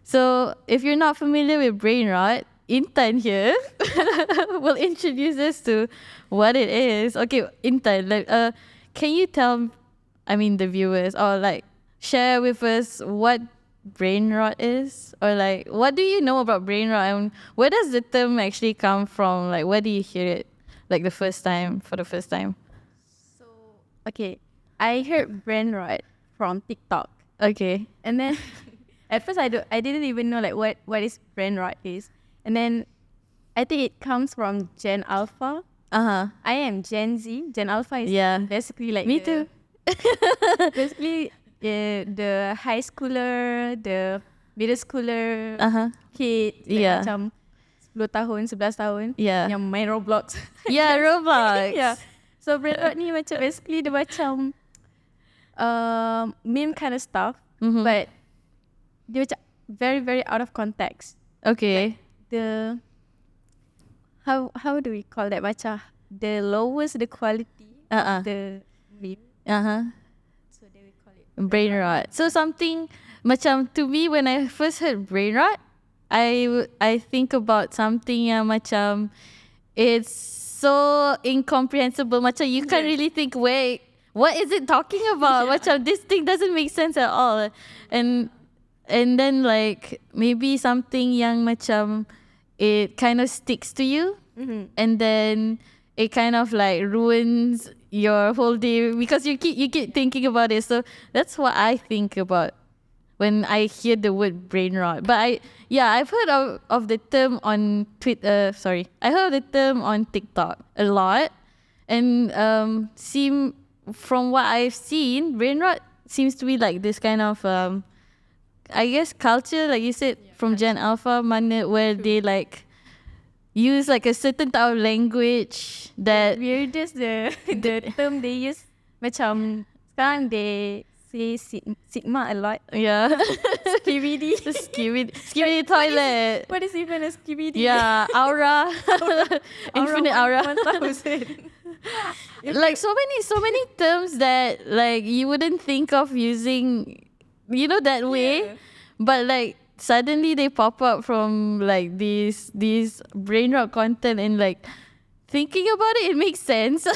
So if you're not familiar with BrainRot, Intan here will introduce us to what it is. Okay, Intan, can you tell, the viewers, or like share with us what BrainRot is, or like what do you know about BrainRot, and where does the term actually come from? Like, where do you hear it, like for the first time? So, okay, I heard BrainRot from TikTok. Okay. And then at first I didn't even know like what is BrainRot is. And then I think it comes from Gen Alpha. I am Gen Z. Gen Alpha is basically like me too. Basically the high schooler, the middle schooler kid like macam 10 tahun, 11 tahun yang main Roblox. Roblox. So BrainRot ni macam basically dia macam meme kind of stuff, but dia macam very very out of context. Okay. Like how do we call that, macam the lowest the quality of the meme. So they will call it BrainRot. So something macam, to me, when I first heard BrainRot, I think about something yang macam it's so incomprehensible. Macam you can't really think, wait, what is it talking about? Macam this thing doesn't make sense at all. And then like maybe something yang macam it kind of sticks to you, and then it kind of like ruins your whole day because you keep thinking about it. So that's what I think about when I hear the word BrainRot. But I've heard of the term on Twitter. I heard of the term on TikTok a lot, and from what I've seen, BrainRot seems to be like this kind of I guess culture, like you said, from Gen Alpha mana, where they like use like a certain type of language that weirdest the term they use, macam sekarang they say Sigma a lot. Skibidi toilet. What is even a skibidi? Aura. Infinite aura. 1000. Like so many terms that like you wouldn't think of using, that way, but like suddenly they pop up from like these BrainRot content, and like thinking about it makes sense.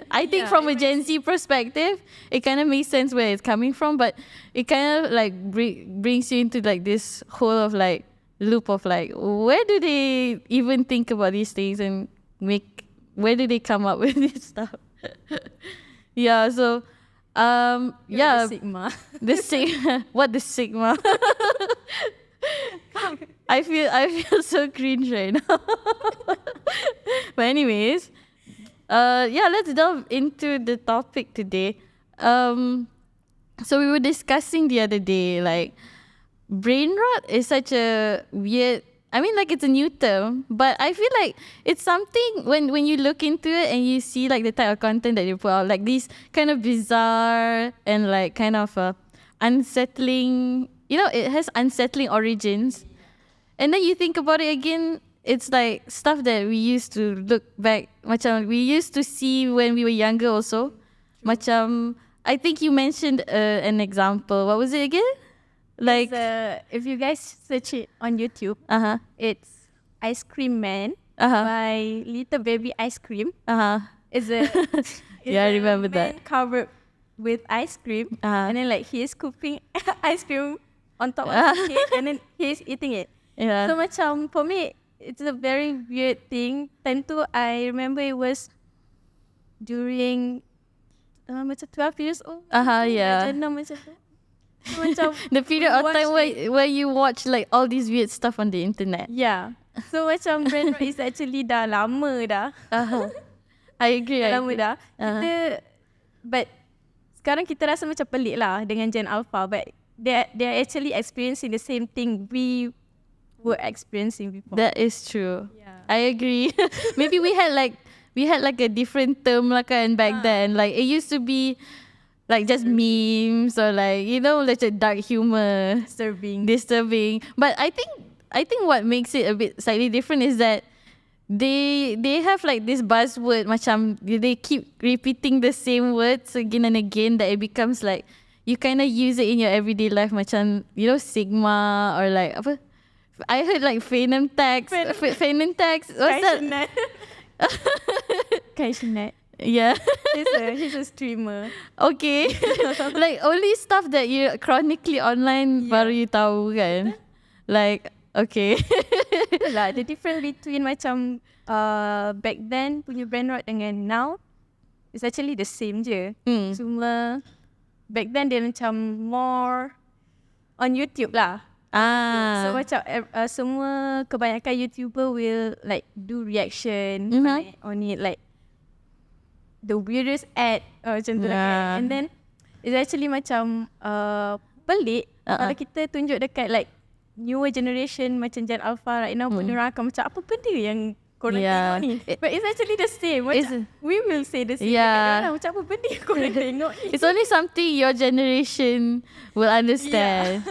I think from a Gen Z perspective, it kind of makes sense where it's coming from, but it kind of like brings you into like this whole of like loop of like, where do they even think about these things, and where do they come up with this stuff? So the Sigma. The Sigma. What the Sigma? I feel so cringe right now. But anyways, let's delve into the topic today. So we were discussing the other day, like BrainRot is such a weird, like it's a new term, but I feel like it's something when you look into it and you see like the type of content that you put out, like these kind of bizarre and like kind of unsettling, it has unsettling origins. And then you think about it again, it's like stuff that we used to look back, macam we used to see when we were younger also. Macam, I think you mentioned an example. What was it again? Like if you guys search it on YouTube, it's Ice Cream Man by Little Baby Ice Cream. It's I remember that. Covered with ice cream, and then like he is scooping ice cream on top of the cake, and then he is eating it. So macam for me, it's a very weird thing. Time tu I remember it was during macam 12 years old. Macam tu. Macam the period of time where you watch like all these weird stuff on the internet. So macam BrainRot is actually dah lama dah. I agree. Lama dah. But sekarang kita rasa macam pelik lah dengan Gen Alpha, but they are actually experiencing the same thing we were experiencing before. That is true. I agree. Maybe we had like a different term lah kan back then. Like it used to be like just memes or like like a dark humor, disturbing. But I think what makes it a bit slightly different is that they have like this buzzword, macam they keep repeating the same words again and again, that it becomes like you kind of use it in your everyday life, macam, you know, Sigma or like apa? I heard like Phenom tax. Phenom tax. What's that? Kaishinet. Yeah. He's a streamer. Okay. Like only stuff that you chronically online baru you tahu kan. Like okay. Lah, the difference between macam back then punya BrainRot dengan now is actually the same je. Cuma back then dia macam more on YouTube lah. So macam semua kebanyakan YouTuber will like do reaction on it, like the weirdest ad macam tu lah. And then it's actually macam pelik kalau kita tunjuk dekat like newer generation macam Gen Alpha right now pun diorang akan macam apa benda yang korang tengok ni. But it's actually the same. Macam we will say the same. Macam apa benda yang korang tengok ni. It's only something your generation will understand.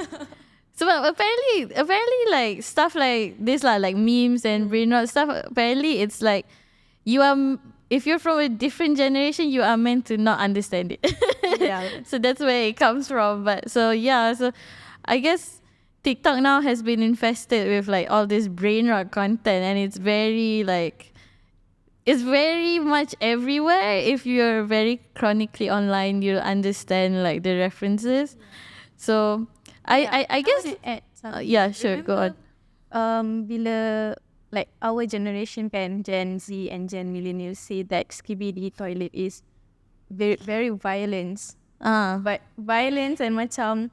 So apparently like stuff like this like memes and BrainRot stuff, apparently it's like if you're from a different generation, you are meant to not understand it. So that's where it comes from. But so I guess TikTok now has been infested with like all this BrainRot content, and it's very much everywhere. If you're very chronically online, you'll understand like the references. So I guess sure, go on. Bila like our generation kan, Gen Z and Gen Millennials say that skibidi toilet is very, very violence. But violence and macam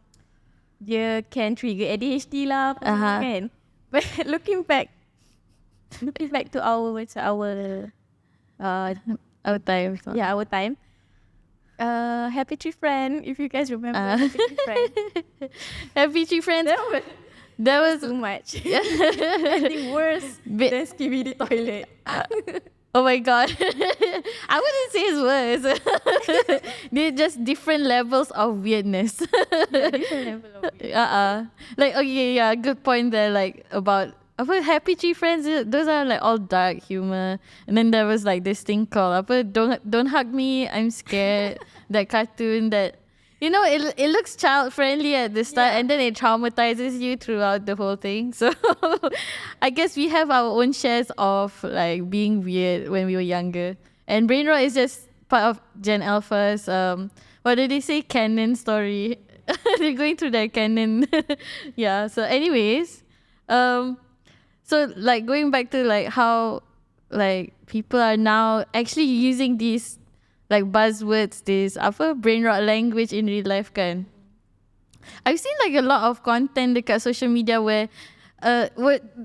dia can trigger ADHD lah kan. But looking back to our time. Our time. Happy Tree Friend, if you guys remember Happy Tree Friend. Happy Tree Friend. That was too much. I think worse than skibidi toilet. Oh my god. I wouldn't say it's worse. They're just different levels of weirdness. Different level of weirdness. Like okay, yeah, good point there. Like about Happy Tree Friends. Those are like all dark humor. And then there was like this thing called Don't Hug Me, I'm Scared. That cartoon that, you know, it looks child friendly at the start, and then it traumatizes you throughout the whole thing. So I guess we have our own shares of like being weird when we were younger. And BrainRot is just part of Gen Alpha's what did they say? Canon story. They're going through their canon. Yeah. So anyways, so like going back to like how like people are now actually using these like buzzwords, this BrainRot language in real life kan. I've seen like a lot of content dekat social media where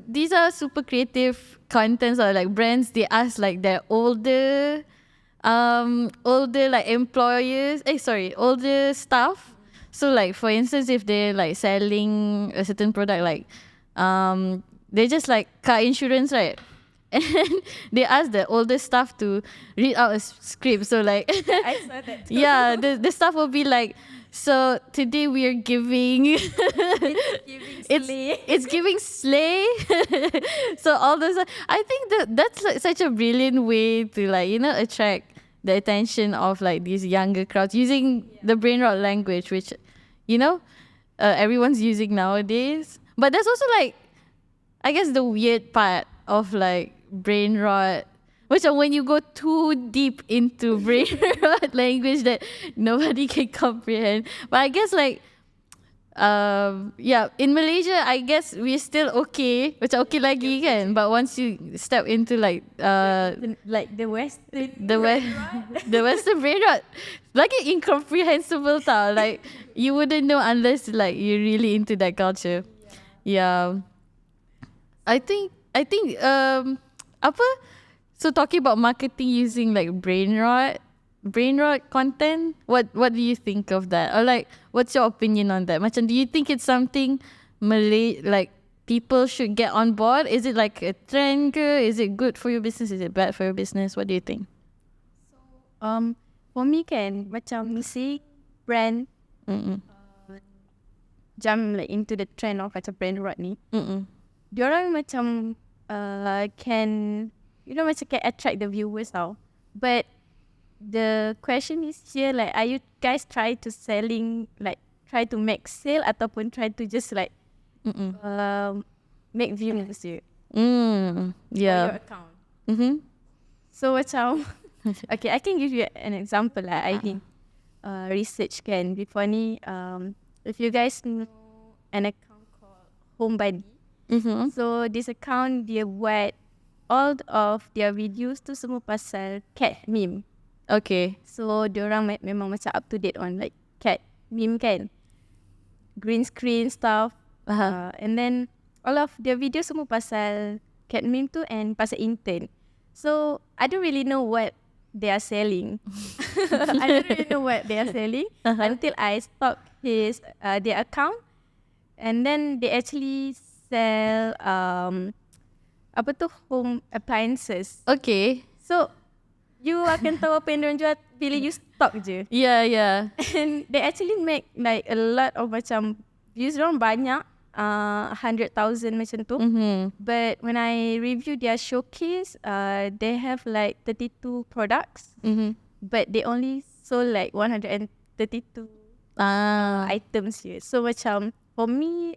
these are super creative contents or like brands, they ask like their older like employers, older staff. So like for instance, if they're like selling a certain product, like they just like car insurance, right? And they ask the older staff to read out a script. So like I saw that too. Yeah, the staff will be like, so today we are giving it's giving slay. So all those, I think that's like such a brilliant way to like, you know, attract the attention of like these younger crowds using the BrainRot language, which, you know, everyone's using nowadays. But there's also like, I guess the weird part of like BrainRot, which when you go too deep into BrainRot language that nobody can comprehend. But I guess like in Malaysia, I guess we're still okay, macam okay lagi kan. But once you step into like the Western BrainRot, like incomprehensible tau. Like you wouldn't know unless like you're really into that culture. Yeah. I think so talking about marketing using like BrainRot content, what do you think of that? Or like what's your opinion on that? Macam, do you think it's something like people should get on board? Is it like a trend ke? Is it good for your business? Is it bad for your business? What do you think? So for me kan, macam si brand jump like into the trend of macam BrainRot ni. Diorang macam can, you know, macam can attract the viewers tau. But the question is here, like, are you guys try to make sale ataupun try to just like make views je for your account? So macam okay, I can give you an example lah. I did research kan before ni. If you guys know an account called Homebody, so this account dia buat all of their videos tu semua pasal cat meme. Okay. So diorang memang macam up to date on like cat meme kan, green screen stuff. And then all of their videos semua pasal cat meme tu and pasal intern. So I don't really know what they are selling. I don't really know what they are selling until I stalk their account, and then they actually sell home appliances. Okay. So you akan tahu apa yang diorang jual bila you stalk je. Yeah. And they actually make like a lot of macam views, diorang banyak 100,000 macam tu. But when I review their showcase, they have like 32 products, but they only sold like 132 items here. So macam for me,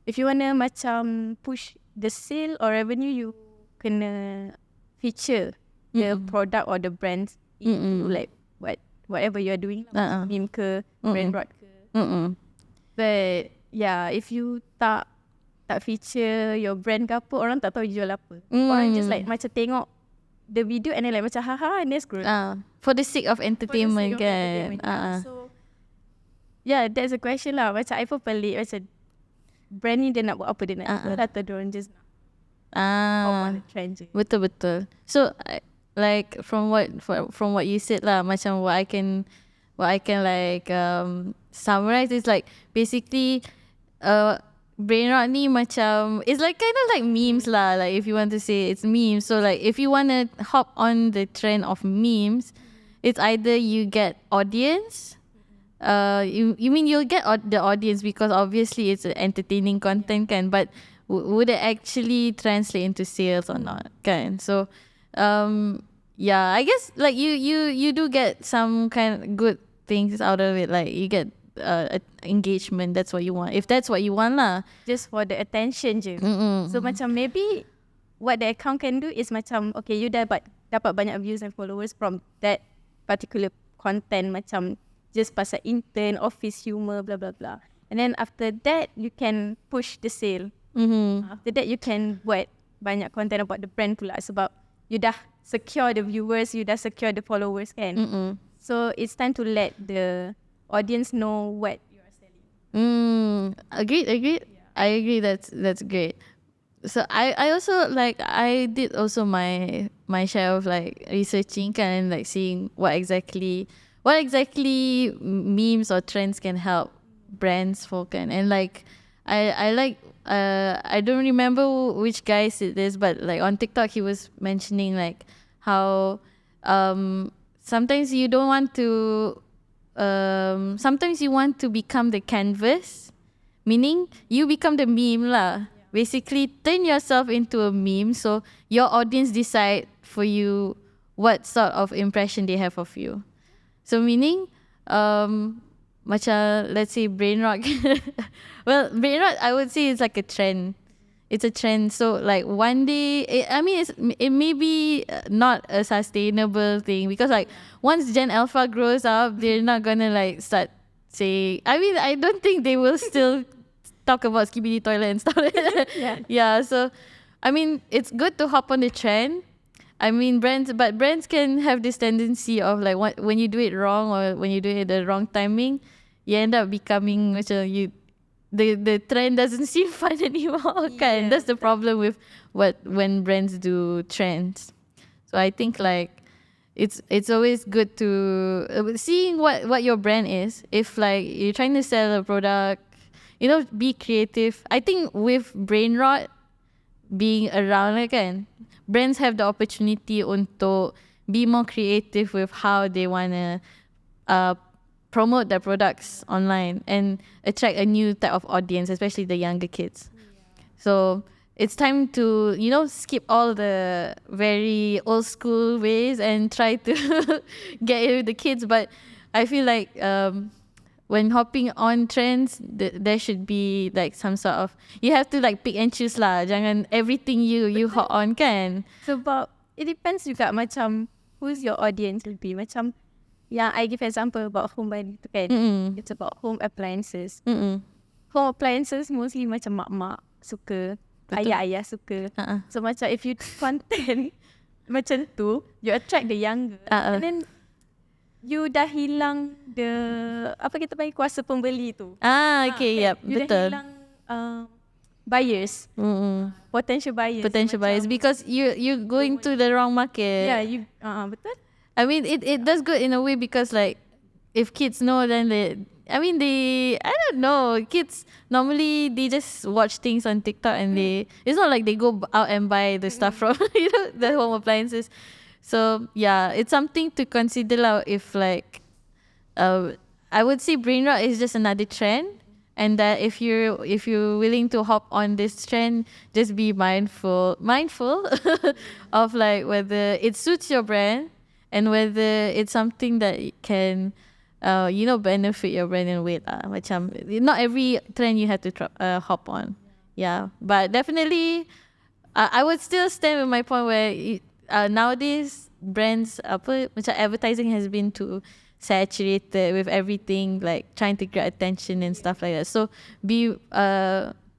if you wanna macam push the sale or revenue, you kena feature the product or the brands into like whatever you are doing, meme ke, BrainRot ke. But yeah, if you tak feature your brand ke apa, orang tak tahu you jual apa. Orang just like macam tengok the video and then like macam haha and that's good. For the sake of entertainment kan. So yeah, that's a question lah. Macam I pun pelik macam brand ni dia nak buat apa, dia nak jual atau diorang just on the trend je. Betul. So like from what you said lah, macam what I can like summarize is like basically BrainRot ni macam it's like kind of like memes lah, like if you want to say it's memes. So like if you want to hop on the trend of memes, it's either you get audience, you mean you'll get the audience because obviously it's entertaining content kan, but would it actually translate into sales or not kan? So yeah, I guess like you do get some kind of good things out of it, like you get engagement. That's what you want, if that's what you want lah, just for the attention je. So macam maybe what the account can do is macam okay, you dapat banyak views and followers from that particular content, macam just pasal intern, office humor, blah blah blah, and then after that you can push the sale. After that you can buat banyak content about the brand pula, sebab you dah secure the viewers, you dah secure the followers kan. So it's time to let the audience know what you are selling. Agreed. Yeah. I agree. That's great. So I also like I did also my share of like researching kan, and like seeing what exactly memes or trends can help brands for kan. And like I like I don't remember which guy said this, but like on TikTok he was mentioning like how sometimes you don't want to sometimes you want to become the canvas, meaning you become the meme lah. Basically turn yourself into a meme, so your audience decide for you what sort of impression they have of you. So meaning macam let's say BrainRot well, BrainRot I would say it's like a trend. It's a trend. So like one day, it may be not a sustainable thing, because like once Gen Alpha grows up, they're not gonna like start say. I mean, I don't think they will still talk about skibidi toilet and stuff. Yeah. So, I mean, it's good to hop on the trend. I mean, brands can have this tendency of like when you do it wrong or when you do it at the wrong timing, you end up becoming the trend doesn't seem fun anymore. Kan? That's the problem with when brands do trends. So I think like it's always good to seeing what your brand is. If like you're trying to sell a product, be creative. I think with BrainRot being around kan, brands have the opportunity untuk be more creative with how they wanna promote their products online and attract a new type of audience, especially the younger kids. So it's time to, you know, skip all the very old school ways and try to get it with the kids. But I feel like when hopping on trends, there should be like some sort of, you have to like pick and choose lah. Jangan everything you hop on kan. Sebab it depends juga macam who's your audience will be. Macam yang I give example about home body tu kan. It's about home appliances. Home appliances mostly macam mak-mak suka. Betul. Ayah-ayah suka. So macam if you content macam tu, you attract the younger. And then you dah hilang the apa kita panggil kuasa pembeli tu. Okay, yep, you betul. Dah hilang buyers. Potential buyers because you going to the wrong market. Yeah, you betul. I mean it does good in a way because like if kids know, then I don't know, kids normally they just watch things on TikTok and it's not like they go out and buy the stuff from the home appliances. So yeah, it's something to consider lah. If like I would say BrainRot is just another trend, and that if you're willing to hop on this trend, just be mindful of like whether it suits your brand and whether it's something that can benefit your brand in a way lah. Macam not every trend you have to hop on. Yeah, but definitely I would still stand with my point where nowadays brands macam advertising has been too saturated with everything, like trying to get attention and stuff like that. So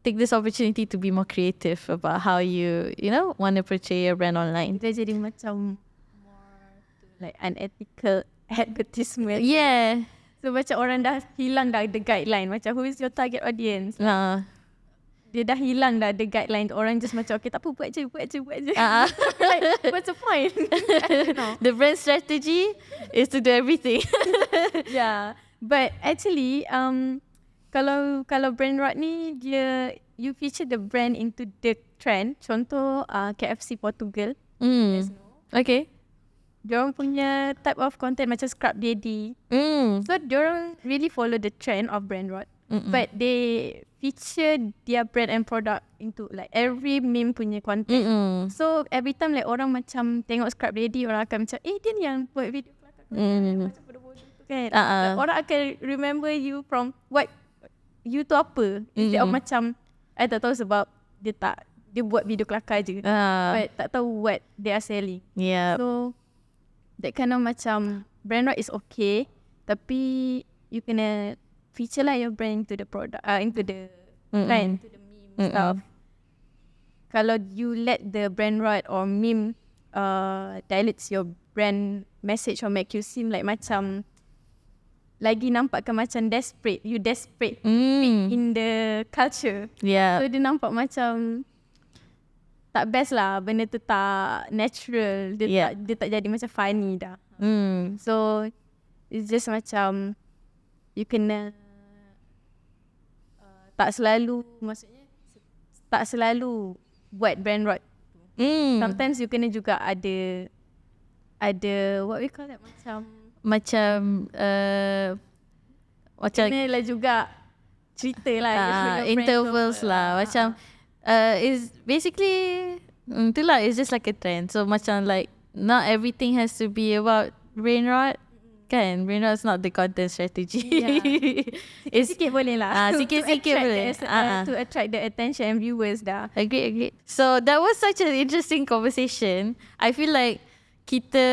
take this opportunity to be more creative about how you want to portray your brand online. Dia jadi macam more to like unethical advertisement. Yeah. So macam orang dah hilang dah the guideline. Macam who is your target audience? Dia dah hilang dah the guideline. Orang just macam okay tak apa buat je. Like, what's the point? The brand strategy is to do everything. Yeah. But actually kalau BrainRot ni dia you feature the brand into the trend. Contoh KFC Portugal. Okay. Diorang punya type of content macam Scrub Daddy. So diorang really follow the trend of BrainRot. But they feature their brand and product into like every meme punya content. So every time like orang macam tengok Scrub Daddy, orang akan macam dia ni yang buat video kelakar macam bodoh-bodoh tu kan. Like, orang akan remember you from what you tu apa. Instead of macam I tak tahu sebab dia buat video kelakar je. But tak tahu what they are selling. Yeah. So that kind of macam BrainRot is okay, tapi you kena feature lah your brand into the product, into the trend, into the meme stuff. Kalau you let the BrainRot or meme dilutes your brand message or make you seem like macam lagi nampakkan macam desperate, you desperate in the culture. Yeah. So dia nampak macam tak best lah, benda tu tak natural, dia tak jadi macam funny dah. So it's just macam you kena tak selalu buat BrainRot. Sometimes you kena juga ada what we call that, macam kena lah juga cerita lah intervals lah macam is basically itulah, it's just like a trend. So macam like not everything has to be about BrainRot kan. BrainRot is not the content strategy. Sikit-sikit boleh lah. Sikit-sikit boleh to attract the attention and viewers dah. Agree. So that was such an interesting conversation. I feel like kita,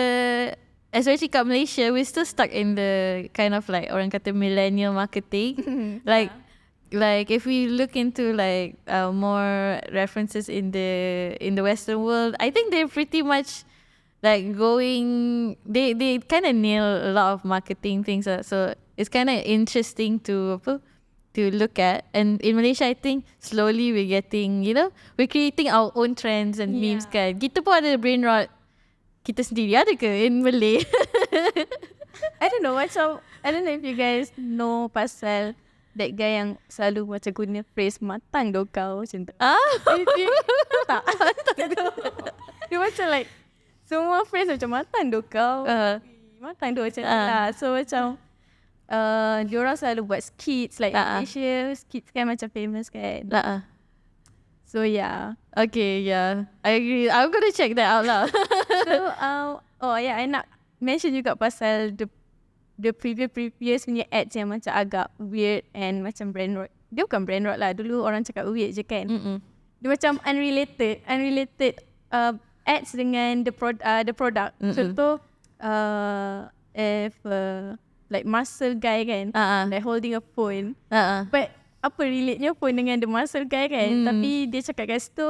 especially kat Malaysia, we're still stuck in the kind of like orang kata millennial marketing. Like if we look into like more references in the Western world, I think they're pretty much like going, they kind of nail a lot of marketing things. So it's kind of interesting to look at. And in Malaysia, I think slowly we're getting, we're creating our own trends and memes kan. Kita pun ada BrainRot kita sendiri, ada ke in Malay? I don't know if you guys know pasal that guy yang selalu macam guna phrase matang doh kau macam tu. Tak. Dia macam like semua phrase macam matang doh kau. Matang doh macam tu lah. So macam diorang selalu buat skits like Malaysia skits kan macam famous kan. So yeah. Okay, yeah. I agree. I'm gonna check that out lah. So I nak mention juga pasal the previous punya ads yang macam agak weird and macam BrainRot. Dia bukan BrainRot lah. Dulu orang cakap weird je kan. Dia macam unrelated ads dengan the product. Contoh if like muscle guy kan, like holding a phone. But apa relate-nya phone dengan the muscle guy kan? Tapi dia cakap kat situ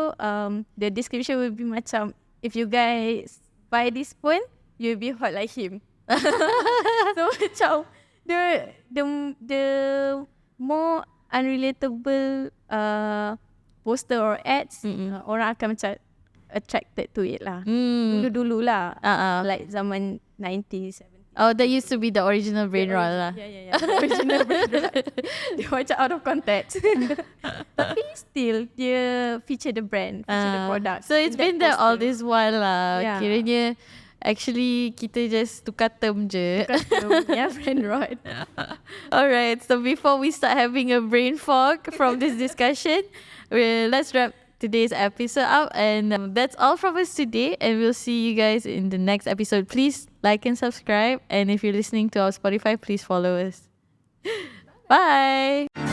the description will be macam, if you guys buy this phone, you'll be hot like him. So macam the more unrelatable poster or ads, orang akan macam attracted to it lah. Dulu-dulu lah. Like zaman 90s, 70s. Oh, that used to be the original BrainRot lah. Yeah. Original BrainRot. Dia macam out of context. Tapi still, dia feature the brand, feature the product. So it's been there all this while lah. Yeah. Kiranya actually kita just tukar term je. Yeah, BrainRot. Alright, so before we start having a brain fog from this discussion, let's wrap today's episode up, and that's all from us today, and we'll see you guys in the next episode. Please like and subscribe, and if you're listening to our Spotify, please follow us. Bye.